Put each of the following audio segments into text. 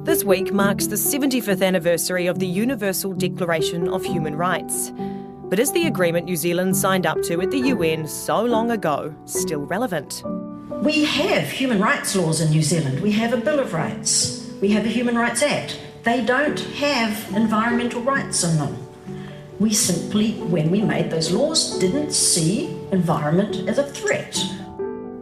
This week marks the 75th anniversary of the Universal Declaration of Human Rights. But is the agreement New Zealand signed up to at the UN so long ago still relevant? We have human rights laws in New Zealand. We have a Bill of Rights. We have a Human Rights Act. They don't have environmental rights in them. We simply, when we made those laws, didn't see environment as a threat.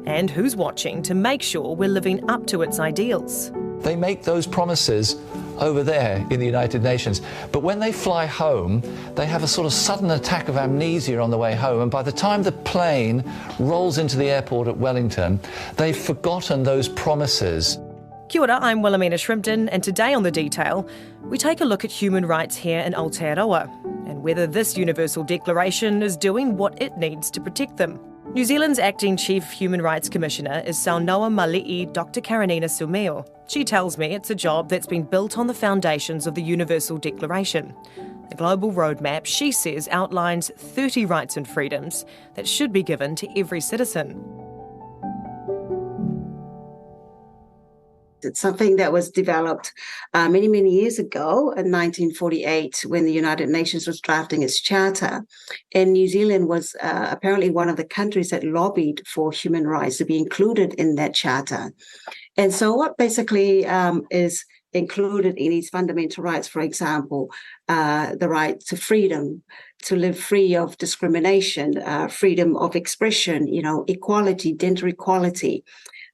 And who's watching to make sure we're living up to its ideals? They make those promises over there in the United Nations, but when they fly home, they have a sort of sudden attack of amnesia on the way home, and by the time the plane rolls into the airport at Wellington, they've forgotten those promises. Kia ora, I'm Wilhelmina Shrimpton, and today on The Detail, we take a look at human rights here in Aotearoa and whether this Universal Declaration is doing what it needs to protect them. New Zealand's acting Chief Human Rights Commissioner is Saunoa Mali'i Dr. Karenina Sumio. She tells me it's a job that's been built on the foundations of the Universal Declaration. The global roadmap, she says, outlines 30 rights and freedoms that should be given to every citizen. It's something that was developed many, many years ago in 1948 when the United Nations was drafting its charter. And New Zealand was apparently one of the countries that lobbied for human rights to be included in that charter. And so what basically is included in these fundamental rights, for example, the right to freedom, to live free of discrimination, freedom of expression, equality, gender equality,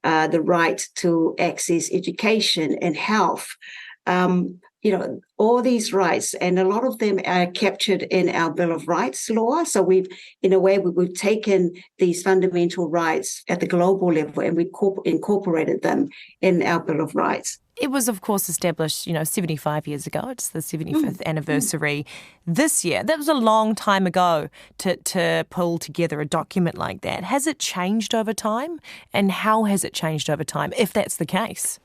the right to access education and health, all these rights, and a lot of them are captured in our Bill of Rights law. So we've taken these fundamental rights at the global level and we incorporated them in our Bill of Rights. It was, of course, established, 75 years ago. It's the 75th anniversary this year. That was a long time ago to pull together a document like that. Has it changed over time? And how has it changed over time, if that's the case?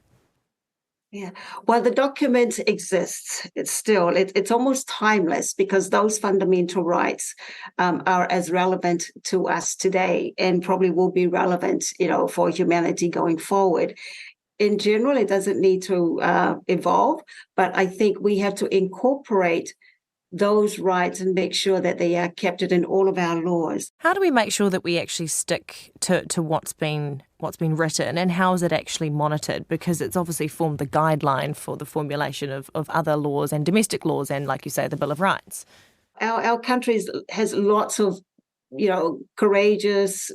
Yeah, well, the document exists. It's almost timeless because those fundamental rights are as relevant to us today and probably will be relevant, for humanity going forward. In general, it doesn't need to evolve, but I think we have to incorporate those rights and make sure that they are captured in all of our laws. How do we make sure that we actually stick to what's been written, and how is it actually monitored? Because it's obviously formed the guideline for the formulation of other laws and domestic laws and, like you say, the Bill of Rights. Our country has lots of courageous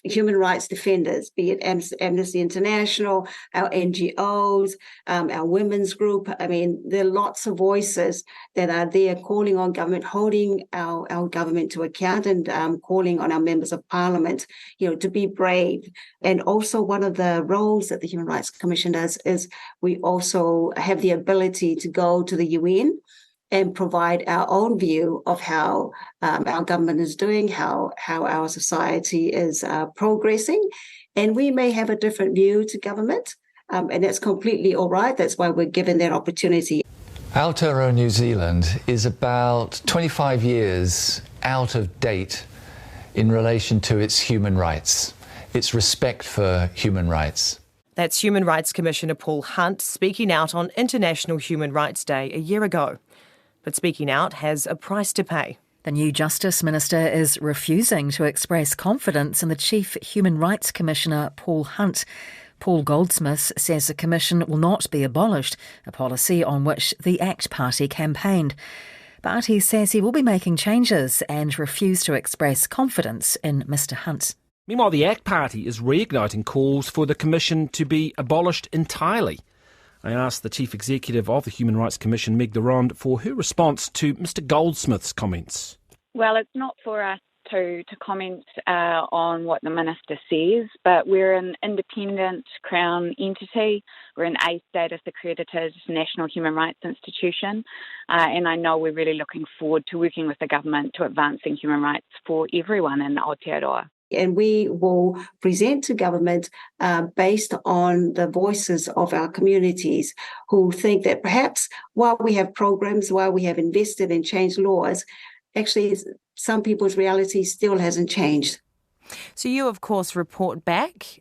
human rights defenders, be it Amnesty International, our NGOs, our women's group. I mean, there are lots of voices that are there calling on government, holding our government to account and calling on our members of parliament, to be brave. And also one of the roles that the Human Rights Commission does is we also have the ability to go to the UN and provide our own view of how our government is doing, how our society is progressing. And we may have a different view to government, and that's completely all right. That's why we're given that opportunity. Aotearoa New Zealand is about 25 years out of date in relation to its human rights, its respect for human rights. That's Human Rights Commissioner Paul Hunt speaking out on International Human Rights Day a year ago. But speaking out has a price to pay. The new Justice Minister is refusing to express confidence in the Chief Human Rights Commissioner, Paul Hunt. Paul Goldsmith says the commission will not be abolished, a policy on which the ACT Party campaigned. But he says he will be making changes and refused to express confidence in Mr Hunt. Meanwhile, the ACT Party is reigniting calls for the commission to be abolished entirely. I asked the Chief Executive of the Human Rights Commission, Meg Durand, for her response to Mr Goldsmith's comments. Well, it's not for us to comment on what the Minister says, but we're an independent Crown entity. We're an A-status accredited national human rights institution, and I know we're really looking forward to working with the government to advancing human rights for everyone in Aotearoa. And we will present to government based on the voices of our communities who think that perhaps while we have programs, while we have invested in changed laws, actually some people's reality still hasn't changed. So you, of course, report back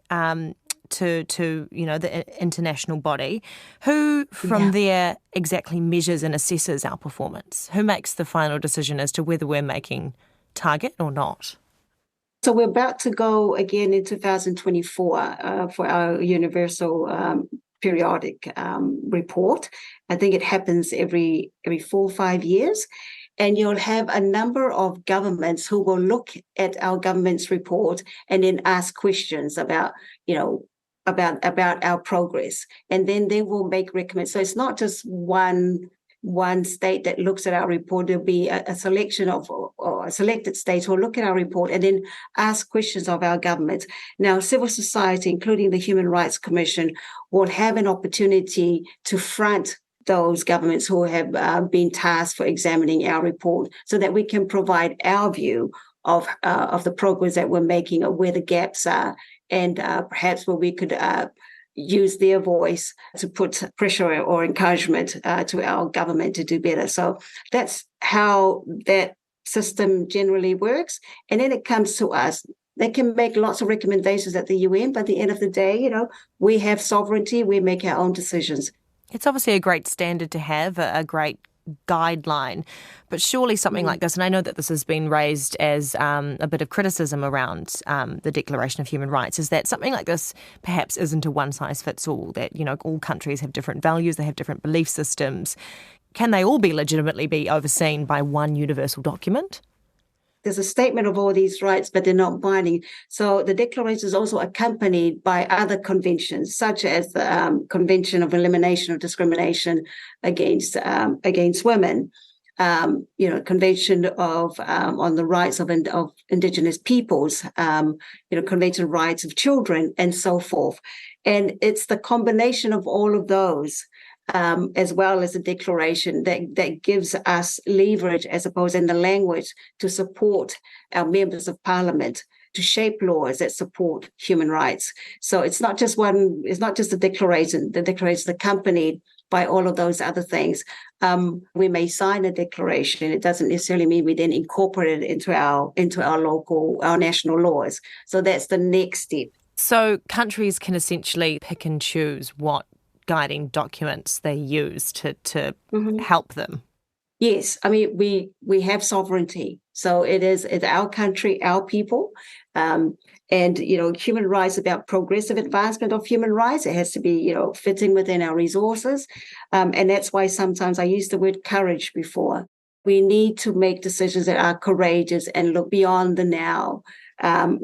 to the international body. Who from there exactly measures and assesses our performance? Who makes the final decision as to whether we're making target or not? So we're about to go again in 2024 for our universal periodic report. I think it happens every 4 or 5 years. And you'll have a number of governments who will look at our government's report and then ask questions about our progress. And then they will make recommendations. So it's not just one state that looks at our report. There'll be a selection of or selected states who will look at our report and then ask questions of our government. Now, civil society, including the Human Rights Commission, will have an opportunity to front those governments who have been tasked for examining our report, so that we can provide our view of the progress that we're making, or where the gaps are, and perhaps where we could use their voice to put pressure or encouragement to our government to do better. So that's how that system generally works. And then it comes to us. They can make lots of recommendations at the UN, but at the end of the day, we have sovereignty. We make our own decisions. It's obviously a great standard to have, a great guideline, but surely something like this, and I know that this has been raised as a bit of criticism around the Declaration of Human Rights, is that something like this perhaps isn't a one-size-fits-all, that, all countries have different values, they have different belief systems. Can they all be legitimately be overseen by one universal document? There's a statement of all these rights, but they're not binding. So the Declaration is also accompanied by other conventions, such as the Convention of Elimination of Discrimination against women, Convention of on the rights of Indigenous peoples, Convention of Rights of Children, and so forth. And it's the combination of all of those, as well as the declaration, that gives us leverage, as opposed in the language, to support our members of parliament to shape laws that support human rights. So it's not just the declaration. The declaration is accompanied by all of those other things. We may sign a declaration. It doesn't necessarily mean we then incorporate it into our national laws. So that's the next step. So countries can essentially pick and choose what guiding documents they use to help them. Yes, I mean, we have sovereignty. So it's our country, our people. And, human rights, about progressive advancement of human rights. It has to be, fitting within our resources. And that's why sometimes I used the word courage before. We need to make decisions that are courageous and look beyond the now,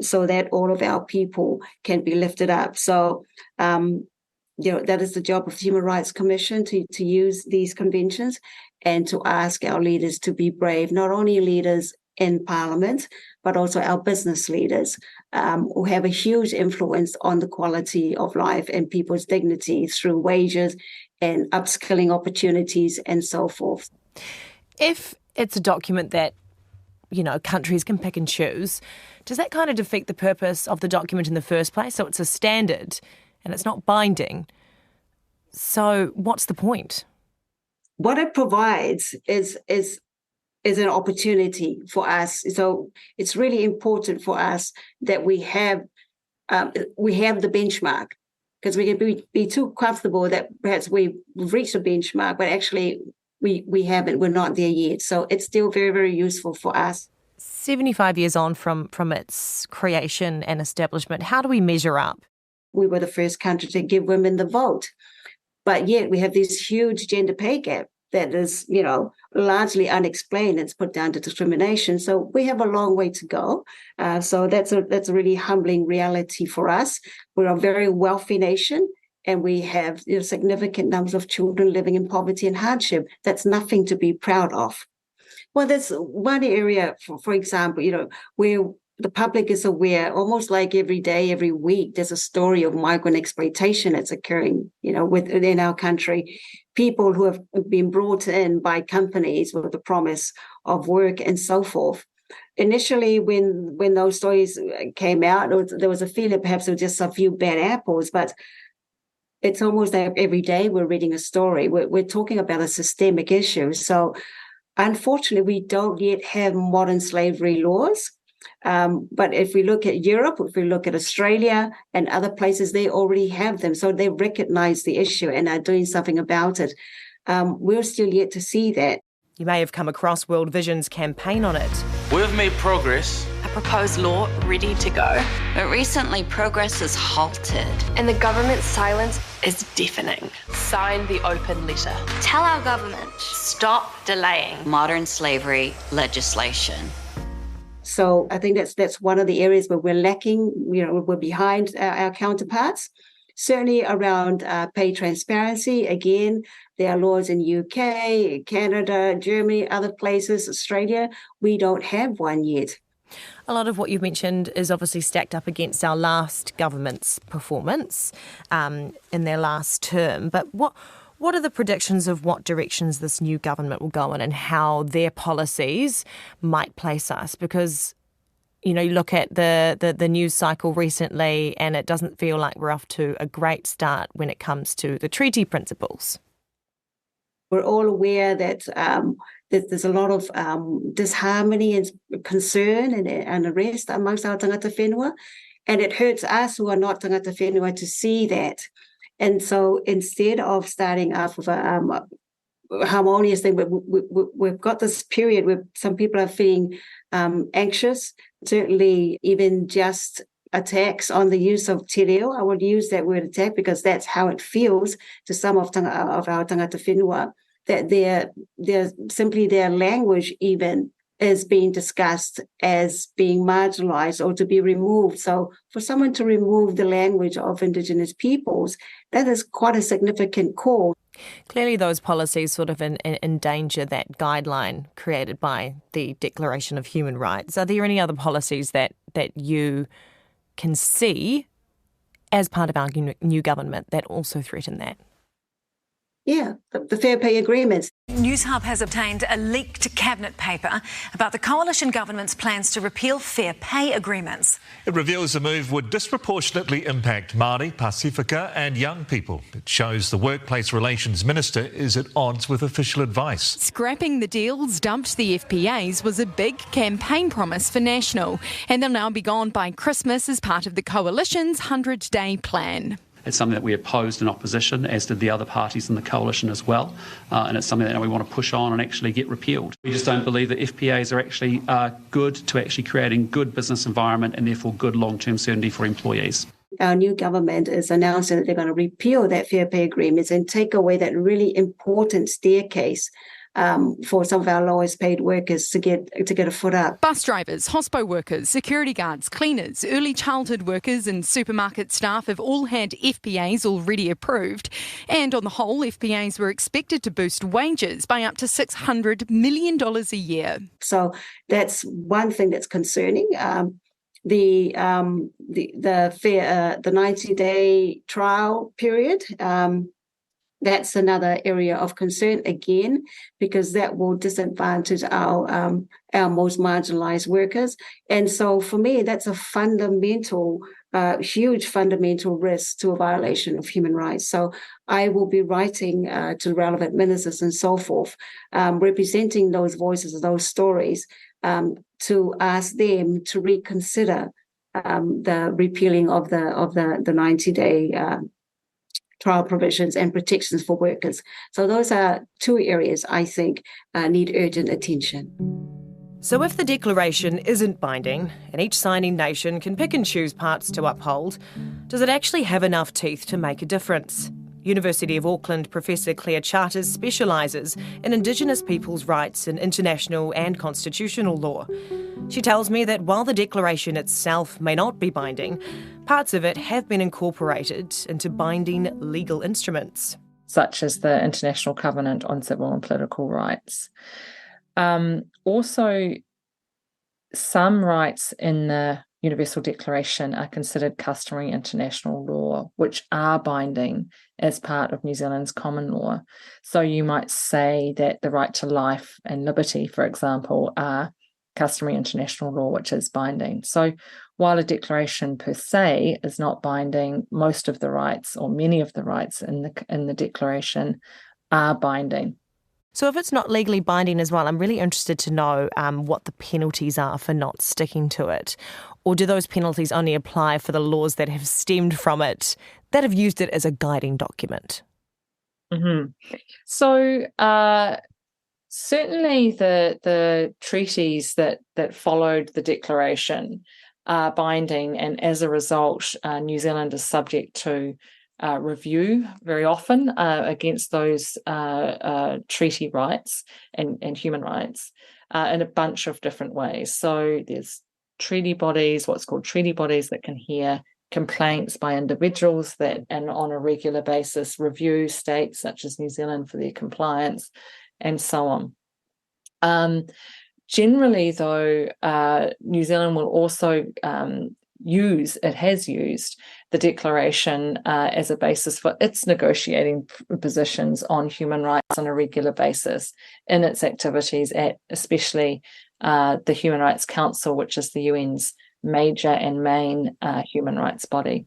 so that all of our people can be lifted up. So, that is the job of the Human Rights Commission, to use these conventions and to ask our leaders to be brave, not only leaders in Parliament, but also our business leaders, who have a huge influence on the quality of life and people's dignity through wages and upskilling opportunities and so forth. If it's a document that, countries can pick and choose, does that kind of defeat the purpose of the document in the first place? So it's a standard and it's not binding. So what's the point? What it provides is an opportunity for us. So it's really important for us that we have the benchmark, because we can be too comfortable that perhaps we've reached a benchmark, but actually we haven't. We're not there yet. So it's still very, very useful for us. 75 years on from its creation and establishment, how do we measure up? We were the first country to give women the vote, but yet we have this huge gender pay gap that is, largely unexplained. It's put down to discrimination. So we have a long way to go. So that's a really humbling reality for us. We're a very wealthy nation, and we have significant numbers of children living in poverty and hardship. That's nothing to be proud of. Well, there's one area, for example, where the public is aware, almost like every day, every week, there's a story of migrant exploitation that's occurring, within our country. People who have been brought in by companies with the promise of work and so forth. Initially, when those stories came out, there was a feeling perhaps it was just a few bad apples, but it's almost like every day we're reading a story. We're talking about a systemic issue. So unfortunately, we don't yet have modern slavery laws. But if we look at Europe, if we look at Australia and other places, they already have them. So they recognize the issue and are doing something about it. We're still yet to see that. You may have come across World Vision's campaign on it. We've made progress. A proposed law ready to go. But recently, progress has halted. And the government's silence is deafening. Sign the open letter. Tell our government. Stop delaying Modern slavery legislation. So I think that's one of the areas where we're lacking. We're behind our counterparts. Certainly around pay transparency. Again, there are laws in UK, Canada, Germany, other places, Australia. We don't have one yet. A lot of what you've mentioned is obviously stacked up against our last government's performance in their last term. But what are the predictions of what directions this new government will go in and how their policies might place us? Because, you look at the news cycle recently and it doesn't feel like we're off to a great start when it comes to the treaty principles. We're all aware that there's a lot of disharmony and concern and unrest amongst our tangata whenua, and it hurts us who are not tangata whenua to see that. And so instead of starting off with a harmonious thing, we've got this period where some people are feeling anxious, certainly even just attacks on the use of te reo. I would use that word attack because that's how it feels to some of our tangata whenua, that their language even is being discussed as being marginalised or to be removed. So for someone to remove the language of Indigenous peoples, that is quite a significant call. Clearly those policies sort of endanger that guideline created by the Declaration of Human Rights. Are there any other policies that you can see as part of our new government that also threaten that? Yeah, the fair pay agreements. Newshub has obtained a leaked cabinet paper about the coalition government's plans to repeal fair pay agreements. It reveals the move would disproportionately impact Māori, Pasifika and young people. It shows the Workplace Relations Minister is at odds with official advice. Scrapping the deals dumped the FPAs was a big campaign promise for National, and they'll now be gone by Christmas as part of the coalition's 100-day plan. It's something that we opposed in opposition, as did the other parties in the coalition as well. And it's something that we want to push on and actually get repealed. We just don't believe that FPAs are actually good to actually creating good business environment and therefore good long-term certainty for employees. Our new government is announcing that they're going to repeal that fair pay agreements and take away that really important staircase for some of our lowest paid workers to get a foot up. Bus drivers, hospo workers, security guards, cleaners, early childhood workers and supermarket staff have all had FPAs already approved. And on the whole, FPAs were expected to boost wages by up to $600 million a year. So that's one thing that's concerning. The 90-day trial period. That's another area of concern again, because that will disadvantage our most marginalised workers. And so for me, that's a huge fundamental risk to a violation of human rights. So I will be writing to relevant ministers and so forth, representing those voices, those stories, to ask them to reconsider the repealing of the 90-day trial provisions and protections for workers. So those are two areas I think need urgent attention. So if the declaration isn't binding and each signing nation can pick and choose parts to uphold, does it actually have enough teeth to make a difference? University of Auckland Professor Claire Charters specialises in Indigenous people's rights in international and constitutional law. She tells me that while the declaration itself may not be binding, parts of it have been incorporated into binding legal instruments, such as the International Covenant on Civil and Political Rights. Also, some rights in the Universal Declaration are considered customary international law, which are binding as part of New Zealand's common law. So you might say that the right to life and liberty, for example, are customary international law, which is binding. So while a declaration per se is not binding, most of the rights or many of the rights in the declaration are binding. So if it's not legally binding as well, I'm really interested to know what the penalties are for not sticking to it. Or do those penalties only apply for the laws that have stemmed from it, that have used it as a guiding document? Mm-hmm. So certainly the treaties that followed the declaration are binding, and as a result, New Zealand is subject to review very often against those treaty rights and human rights in a bunch of different ways. So there's treaty bodies, what's called treaty bodies, that can hear complaints by individuals that, and on a regular basis, review states such as New Zealand for their compliance, and so on. Generally, though, New Zealand will also has used the declaration as a basis for its negotiating positions on human rights on a regular basis in its activities at especially the Human Rights Council, which is the UN's major and main human rights body.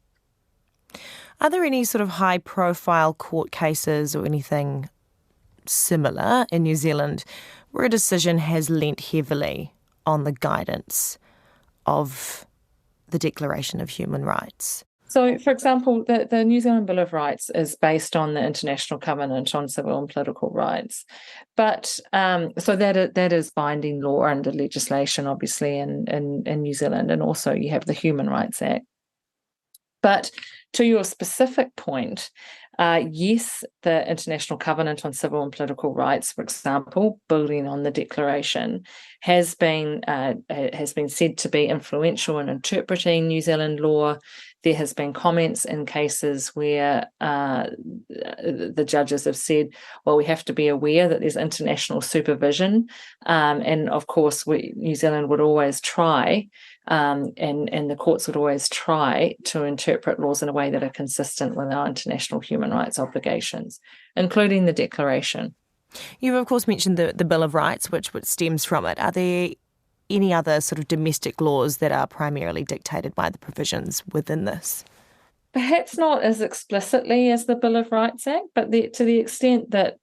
Are there any sort of high-profile court cases or anything similar in New Zealand where a decision has lent heavily on the guidance of the Declaration of Human Rights? So, for example, the New Zealand Bill of Rights is based on the International Covenant on Civil and Political Rights. But so that is binding law under legislation, obviously, in New Zealand. And also you have the Human Rights Act. But to your specific point, yes, the International Covenant on Civil and Political Rights, for example, building on the Declaration, has been said to be influential in interpreting New Zealand law. There has been comments in cases where the judges have said, well, we have to be aware that there's international supervision. And of course, New Zealand would always try, and the courts would always try to interpret laws in a way that are consistent with our international human rights obligations, including the Declaration. You've, of course, mentioned the Bill of Rights, which stems from it. Are there any other sort of domestic laws that are primarily dictated by the provisions within this? Perhaps not as explicitly as the Bill of Rights Act, but to the extent that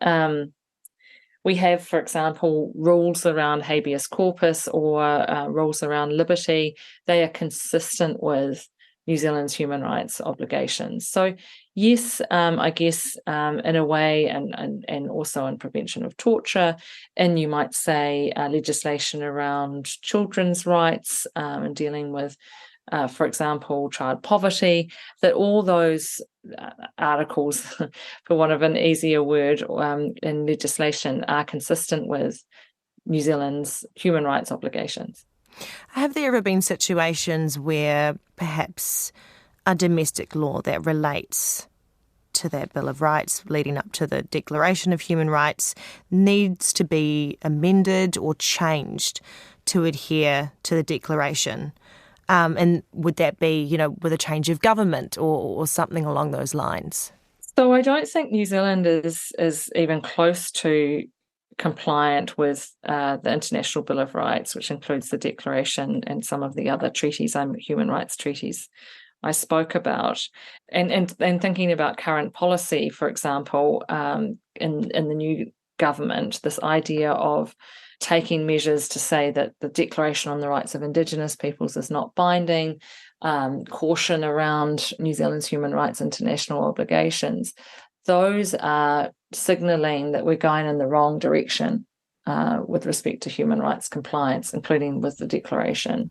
we have, for example, rules around habeas corpus or rules around liberty, they are consistent with New Zealand's human rights obligations. So yes, I guess in a way, and also in prevention of torture, and you might say legislation around children's rights and dealing with, for example, child poverty, that all those articles, for want of an easier word, in legislation are consistent with New Zealand's human rights obligations. Have there ever been situations where perhaps a domestic law that relates to that Bill of Rights leading up to the Declaration of Human Rights needs to be amended or changed to adhere to the Declaration? And would that be, with a change of government or something along those lines? So I don't think New Zealand is even close to compliant with the International Bill of Rights, which includes the Declaration and some of the other treaties, human rights treaties I spoke about. And thinking about current policy, for example, in the new government, this idea of taking measures to say that the Declaration on the Rights of Indigenous Peoples is not binding, caution around New Zealand's human rights international obligations, those are signalling that we're going in the wrong direction with respect to human rights compliance, including with the Declaration.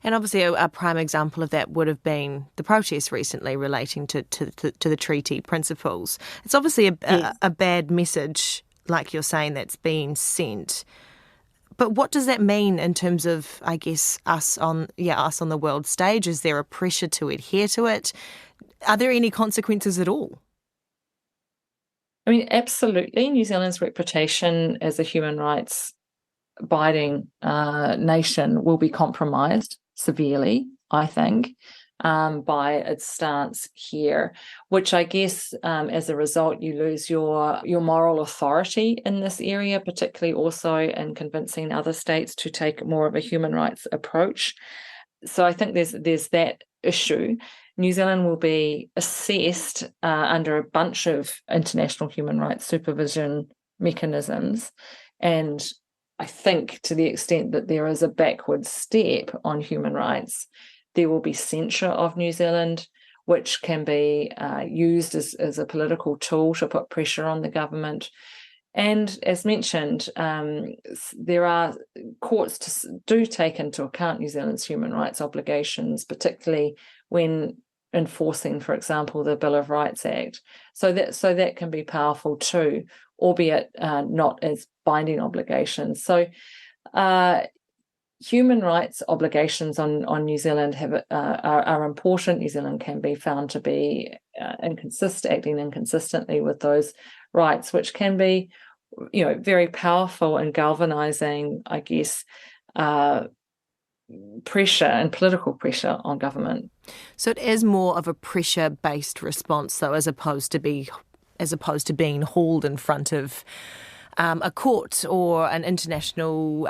And obviously a prime example of that would have been the protests recently relating to the treaty principles. It's obviously a bad message, like you're saying, that's being sent. But what does that mean in terms of, I guess, us on the world stage? Is there a pressure to adhere to it? Are there any consequences at all? I mean, absolutely. New Zealand's reputation as a human rights abiding nation will be compromised severely, I think, by its stance here, which I guess as a result you lose your moral authority in this area, particularly also in convincing other states to take more of a human rights approach. So I think there's that issue. New Zealand will be assessed under a bunch of international human rights supervision mechanisms. And I think to the extent that there is a backward step on human rights, there will be censure of New Zealand, which can be used as a political tool to put pressure on the government. And as mentioned, there are courts do take into account New Zealand's human rights obligations, particularly when enforcing, for example, the Bill of Rights Act. So that can be powerful too, albeit not as binding obligations. So human rights obligations on New Zealand are important. New Zealand can be found to be acting inconsistently with those rights, which can be, very powerful and galvanizing, I guess, pressure and political pressure on government. So it is more of a pressure-based response, though, as opposed to being hauled in front of a court or an international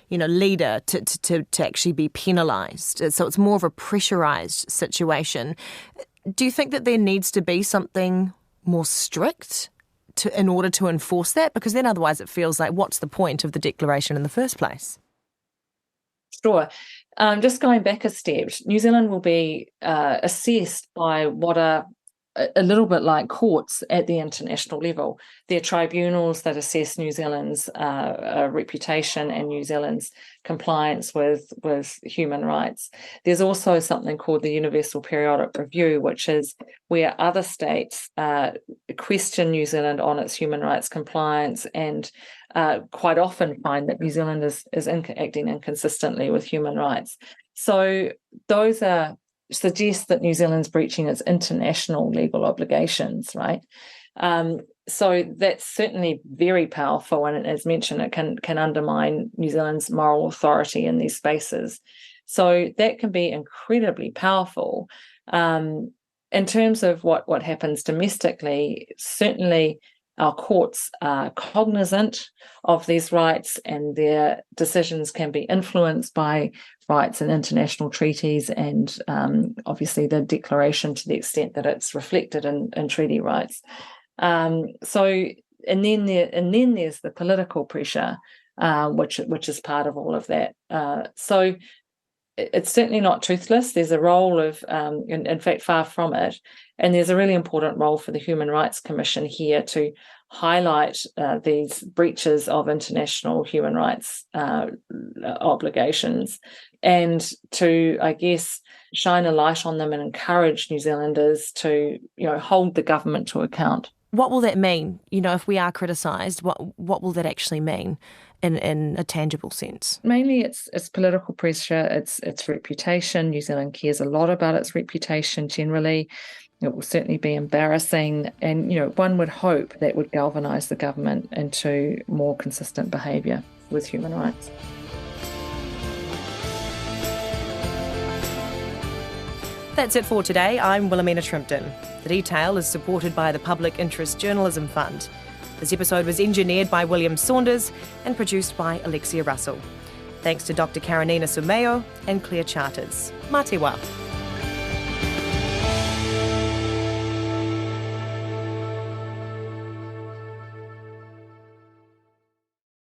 leader to actually be penalised. So it's more of a pressurised situation. Do you think that there needs to be something more strict in order to enforce that? Because then otherwise it feels like, what's the point of the declaration in the first place? Sure. Just going back a step, New Zealand will be assessed by what are a little bit like courts at the international level. They're tribunals that assess New Zealand's reputation and New Zealand's compliance with human rights. There's also something called the Universal Periodic Review, which is where other states question New Zealand on its human rights compliance and quite often find that New Zealand is acting inconsistently with human rights. So those suggest that New Zealand's breaching its international legal obligations, right? So that's certainly very powerful, and as mentioned, it can undermine New Zealand's moral authority in these spaces. So that can be incredibly powerful. In terms of what happens domestically, certainly our courts are cognizant of these rights, and their decisions can be influenced by rights in international treaties and obviously the declaration to the extent that it's reflected in treaty rights. And then there's the political pressure, which is part of all of that. So it's certainly not toothless. There's a role of, in fact, far from it. And there's a really important role for the Human Rights Commission here to highlight these breaches of international human rights obligations and to, I guess, shine a light on them and encourage New Zealanders to, hold the government to account. What will that mean? If we are criticised, what will that actually mean in a tangible sense? Mainly it's political pressure, it's reputation. New Zealand cares a lot about its reputation generally. It will certainly be embarrassing, and one would hope that would galvanise the government into more consistent behaviour with human rights. That's it for today. I'm Wilhelmina Shrimpton. The Detail is supported by the Public Interest Journalism Fund. This episode was engineered by William Saunders and produced by Alexia Russell. Thanks to Dr. Karanina Sumeo and Claire Charters. Mā te wā.